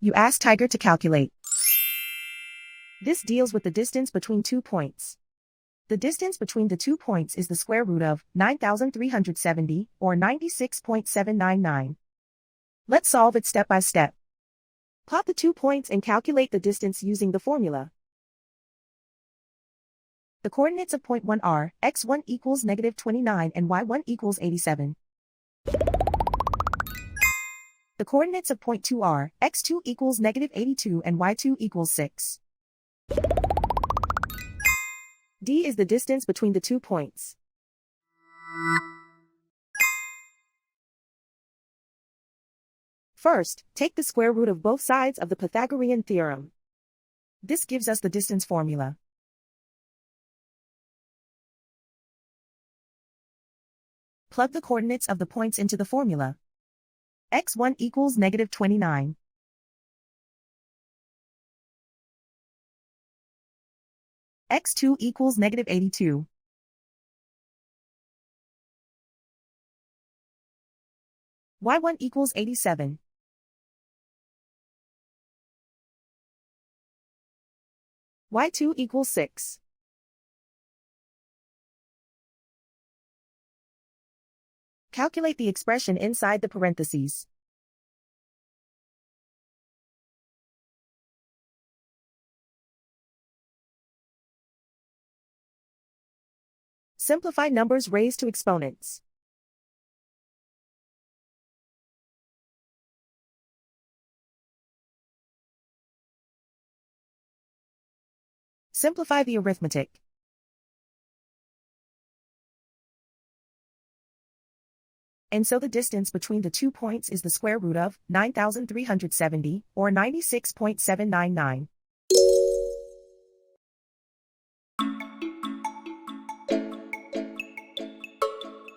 You ask Tiger to calculate. This deals with the distance between 2 points. The distance between the 2 points is the square root of 9,370, or 96.799. Let's solve it step by step. Plot the 2 points and calculate the distance using the formula. The coordinates of point 1 are x1 equals -29 and y1 equals 87. The coordinates of point 2 are x2 equals -82 and y2 equals 6. D is the distance between the 2 points. First, take the square root of both sides of the Pythagorean theorem. This gives us the distance formula. Plug the coordinates of the points into the formula. x1 equals -29. x2 equals -82. y1 equals 87. y2 equals 6. Calculate the expression inside the parentheses. Simplify numbers raised to exponents. Simplify the arithmetic. And so the distance between the 2 points is the square root of 9,370, or 96.799.